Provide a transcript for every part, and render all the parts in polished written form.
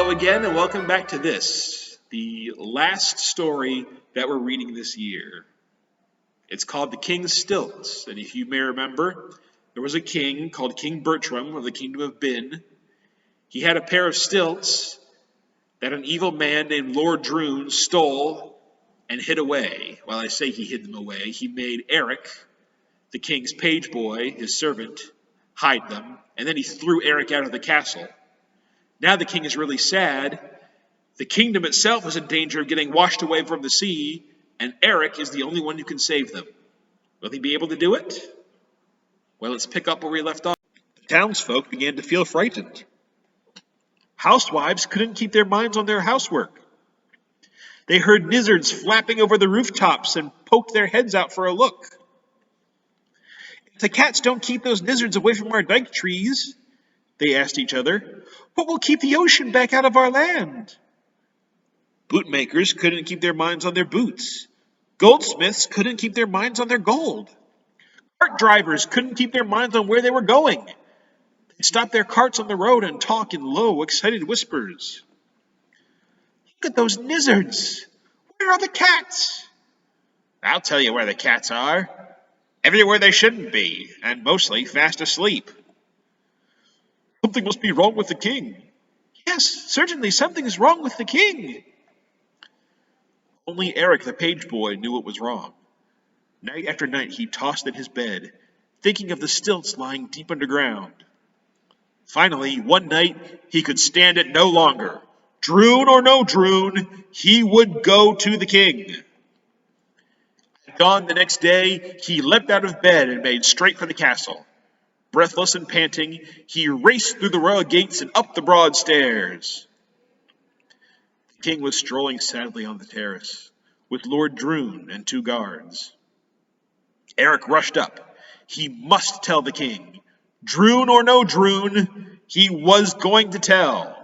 Hello again, and welcome back to this, the last story that we're reading this year. It's called The King's Stilts, and if you may remember, there was a king called King Bertram of the Kingdom of Bin. He had a pair of stilts that an evil man named Lord Droon stole and hid away. Well, I say he hid them away. He made Eric, the king's page boy, his servant, hide them, and then he threw Eric out of the castle. Now the king is really sad. The kingdom itself is in danger of getting washed away from the sea, and Eric is the only one who can save them. Will he be able to do it? Well, let's pick up where we left off. The townsfolk began to feel frightened. Housewives couldn't keep their minds on their housework. They heard nizzards flapping over the rooftops and poked their heads out for a look. If the cats don't keep those nizzards away from our dike trees, they asked each other, what will keep the ocean back out of our land? Bootmakers couldn't keep their minds on their boots. Goldsmiths couldn't keep their minds on their gold. Cart drivers couldn't keep their minds on where they were going. They'd stop their carts on the road and talk in low, excited whispers. Look at those nizzards. Where are the cats? I'll tell you where the cats are. Everywhere they shouldn't be, and mostly fast asleep. Something must be wrong with the king. Yes, certainly something is wrong with the king. Only Eric the page boy knew what was wrong. Night after night he tossed in his bed, thinking of the stilts lying deep underground. Finally, one night, he could stand it no longer. Droon or no Droon, he would go to the king. At dawn the next day, he leapt out of bed and made straight for the castle. Breathless and panting, he raced through the royal gates and up the broad stairs. The king was strolling sadly on the terrace, with Lord Droon and 2 guards. Eric rushed up. He must tell the king. Droon or no Droon, he was going to tell.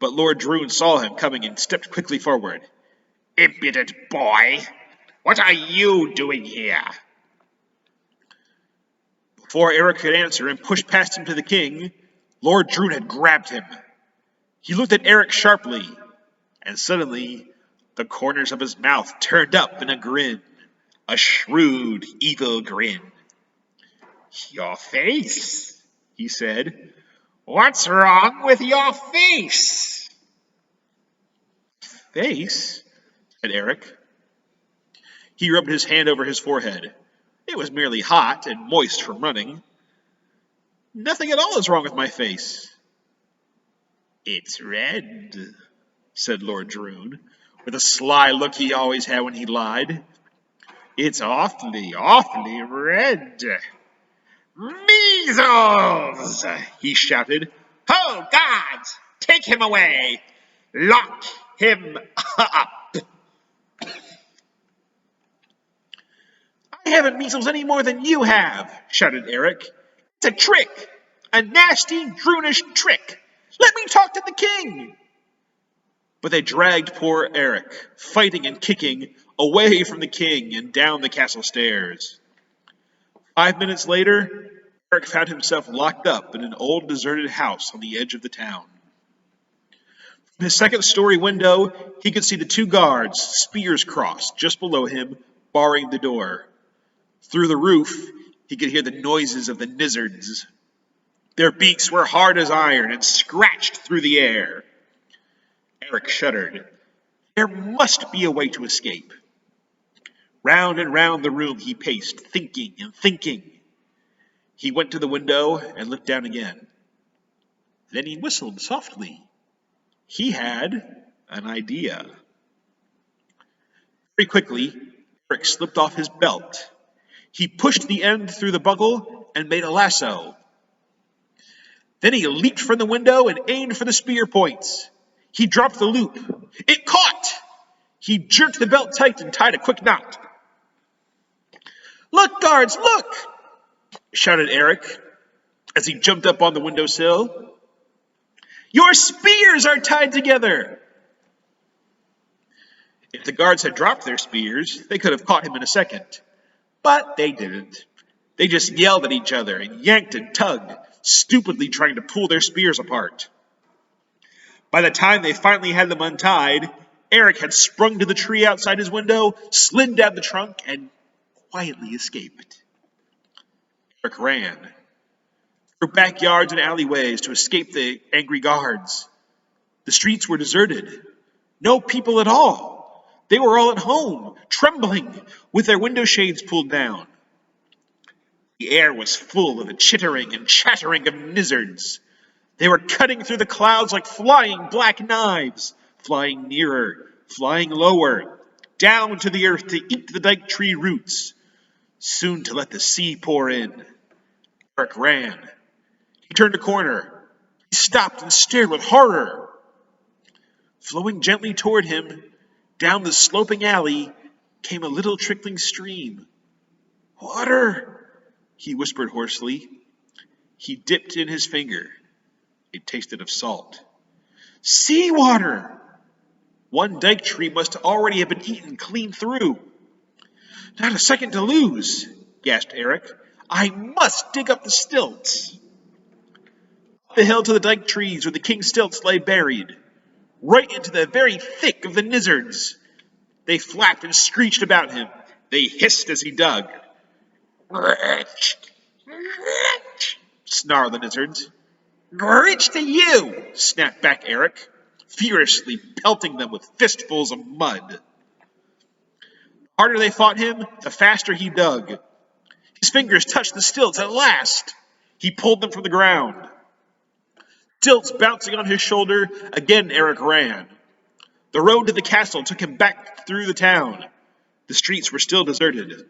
But Lord Droon saw him coming and stepped quickly forward. Impudent boy! What are you doing here? Before Eric could answer and push past him to the king, Lord Droon had grabbed him. He looked at Eric sharply, and suddenly the corners of his mouth turned up in a grin, a shrewd, evil grin. Your face, he said. What's wrong with your face? Face? Said Eric. He rubbed his hand over his forehead. It was merely hot and moist from running. Nothing at all is wrong with my face. It's red, said Lord Droon, with a sly look he always had when he lied. It's awfully red. Measles! He shouted. Oh, gods! Take him away! Lock him up! I haven't measles any more than you have, shouted Eric. It's a trick! A nasty, Droonish trick! Let me talk to the king! But they dragged poor Eric, fighting and kicking, away from the king and down the castle stairs. 5 minutes later, Eric found himself locked up in an old deserted house on the edge of the town. From his second-story window, he could see the 2 guards, spears crossed, just below him, barring the door. Through the roof, he could hear the noises of the nizzards. Their beaks were hard as iron and scratched through the air. Eric shuddered. There must be a way to escape. Round and round the room he paced, thinking and thinking. He went to the window and looked down again. Then he whistled softly. He had an idea. Very quickly, Eric slipped off his belt. He pushed the end through the buckle and made a lasso. Then he leaped from the window and aimed for the spear points. He dropped the loop. It caught! He jerked the belt tight and tied a quick knot. Look, guards, look! Shouted Eric as he jumped up on the windowsill. Your spears are tied together! If the guards had dropped their spears, they could have caught him in a second. But they didn't. They just yelled at each other and yanked and tugged, stupidly trying to pull their spears apart. By the time they finally had them untied, Eric had sprung to the tree outside his window, slid down the trunk, and quietly escaped. Eric ran through backyards and alleyways to escape the angry guards. The streets were deserted. No people at all. They were all at home, trembling, with their window shades pulled down. The air was full of the chittering and chattering of lizards. They were cutting through the clouds like flying black knives, flying nearer, flying lower, down to the earth to eat the dike tree roots, soon to let the sea pour in. Eric ran. He turned a corner. He stopped and stared with horror. Flowing gently toward him, down the sloping alley, came a little trickling stream. "Water," he whispered hoarsely. He dipped in his finger. It tasted of salt. "Sea water!" One dike tree must already have been eaten clean through. "Not a second to lose," gasped Eric. "I must dig up the stilts." Up the hill to the dike trees where the king's stilts lay buried, right into the very thick of the lizards. They flapped and screeched about him. They hissed as he dug. "Rich, rich," snarled the lizards. "Rich to you," snapped back Eric, furiously pelting them with fistfuls of mud. The harder they fought him, the faster he dug. His fingers touched the stilts at last. He pulled them from the ground. Stilts bouncing on his shoulder, again Eric ran. The road to the castle took him back through the town. The streets were still deserted.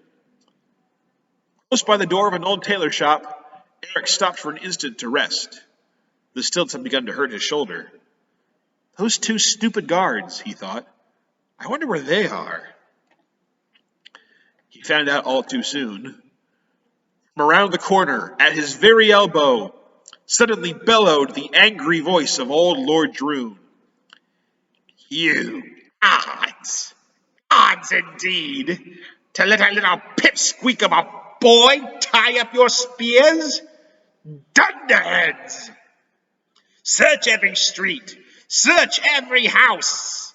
Close by the door of an old tailor shop, Eric stopped for an instant to rest. The stilts had begun to hurt his shoulder. "Those two stupid guards," he thought. "I wonder where they are." He found out all too soon. From around the corner, at his very elbow, suddenly bellowed the angry voice of old Lord Droon. "You odds! Odds indeed! To let a little pipsqueak of a boy tie up your spears? Dunderheads! Search every street! Search every house!"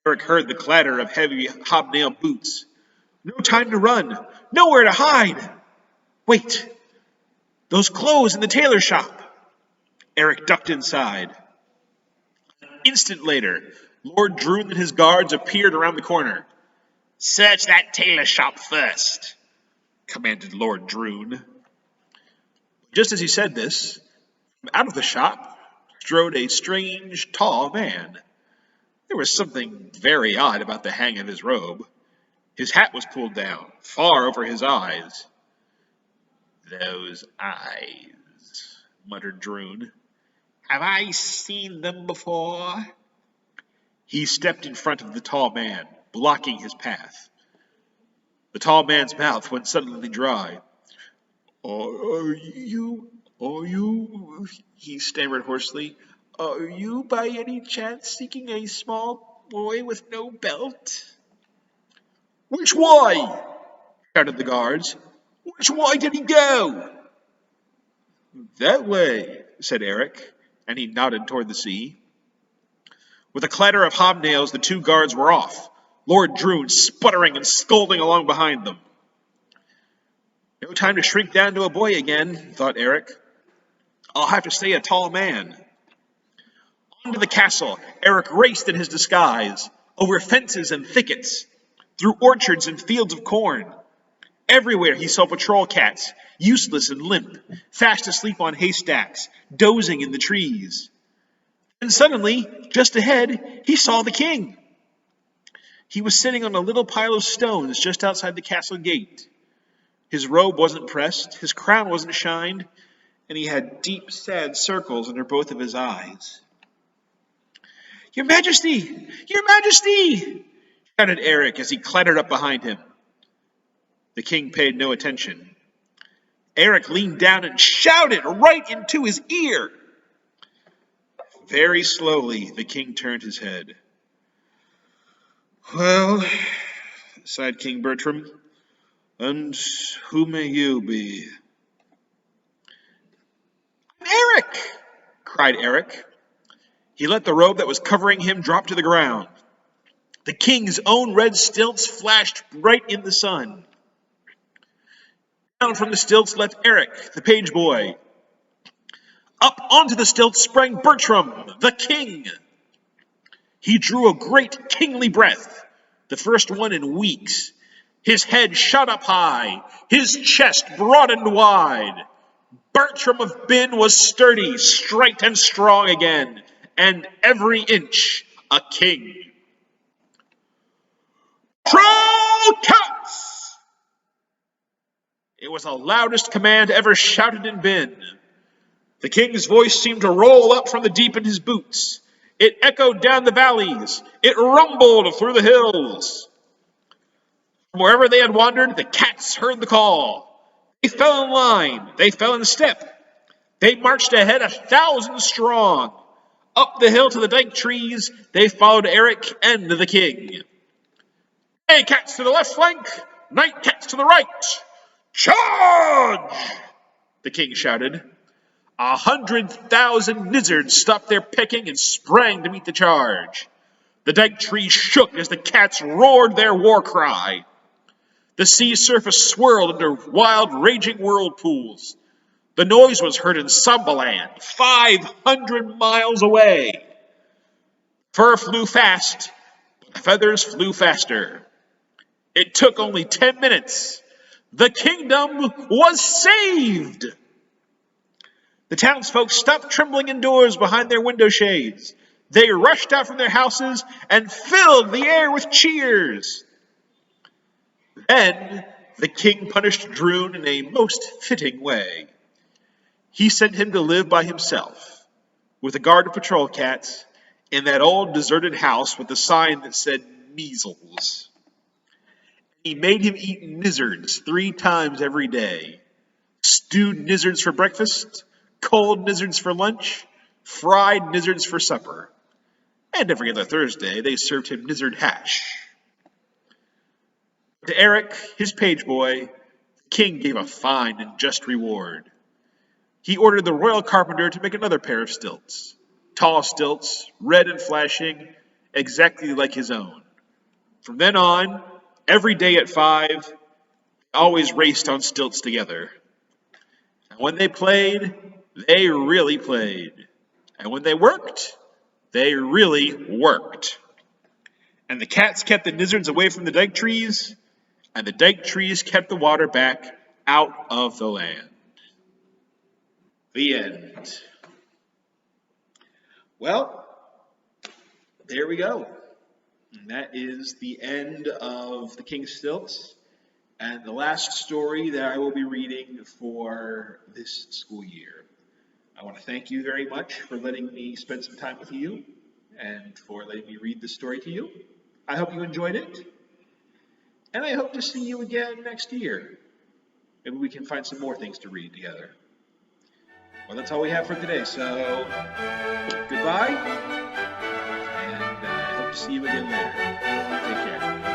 Eric heard the clatter of heavy hobnail boots. No time to run! Nowhere to hide! Wait! Those clothes in the tailor shop! Eric ducked inside. An instant later, Lord Droon and his guards appeared around the corner. "Search that tailor shop first," commanded Lord Droon. Just as he said this, out of the shop strode a strange, tall man. There was something very odd about the hang of his robe. His hat was pulled down, far over his eyes. "Those eyes," muttered Droon. "Have I seen them before?" He stepped in front of the tall man, blocking his path. The tall man's mouth went suddenly dry. Are you, he stammered hoarsely, "are you by any chance seeking a small boy with no belt?" "Which way?" shouted the guards. "Which way did he go?" "That way," said Eric, and he nodded toward the sea. With a clatter of hobnails, the two guards were off, Lord Droon sputtering and scolding along behind them. No time to shrink down to a boy again, thought Eric. I'll have to stay a tall man. On to the castle, Eric raced in his disguise, over fences and thickets, through orchards and fields of corn. Everywhere he saw patrol cats, useless and limp, fast asleep on haystacks, dozing in the trees. And suddenly, just ahead, he saw the king. He was sitting on a little pile of stones just outside the castle gate. His robe wasn't pressed, his crown wasn't shined, and he had deep, sad circles under both of his eyes. "Your Majesty! Your Majesty!" shouted Eric as he clattered up behind him. The king paid no attention. Eric leaned down and shouted right into his ear. Very slowly, the king turned his head. "Well," sighed King Bertram, "and who may you be?" "I'm Eric!" cried Eric. He let the robe that was covering him drop to the ground. The king's own red stilts flashed bright in the sun. Down from the stilts leapt Eric, the page boy. Up onto the stilts sprang Bertram, the king. He drew a great kingly breath, the first one in weeks. His head shot up high, his chest broadened wide. Bertram of Bin was sturdy, straight, and strong again, and every inch a king. Troll cats! It was the loudest command ever shouted in Bin. The king's voice seemed to roll up from the deep in his boots. It echoed down the valleys. It rumbled through the hills. From wherever they had wandered, the cats heard the call. They fell in line. They fell in step. They marched ahead 1,000 strong. Up the hill to the dike trees, they followed Eric and the king. Day cats to the left flank, night cats to the right. Charge! The king shouted. 100,000 lizards stopped their pecking and sprang to meet the charge. The dike trees shook as the cats roared their war cry. The sea surface swirled under wild, raging whirlpools. The noise was heard in Sambaland, 500 miles away. Fur flew fast, but feathers flew faster. It took only 10 minutes. The kingdom was saved. The townsfolk stopped trembling indoors behind their window shades. They rushed out from their houses and filled the air with cheers. Then the king punished Droon in a most fitting way. He sent him to live by himself, with a guard of patrol cats, in that old deserted house with the sign that said measles. He made him eat nizzards 3 times every day. Stewed nizzards for breakfast, cold nizzards for lunch, fried nizzards for supper. And every other Thursday they served him nizzard hash. To Eric, his page boy, the king gave a fine and just reward. He ordered the royal carpenter to make another pair of stilts. Tall stilts, red and flashing, exactly like his own. From then on, every day at 5, they always raced on stilts together. And when they played, they really played. And when they worked, they really worked. And the cats kept the nizzards away from the dike trees, and the dike trees kept the water back out of the land. The end. Well, there we go. And that is the end of The King's Stilts, and the last story that I will be reading for this school year. I want to thank you very much for letting me spend some time with you and for letting me read this story to you. I hope you enjoyed it, and I hope to see you again next year. Maybe we can find some more things to read together. Well, that's all we have for today, so goodbye, and I hope to see you again later. Take care.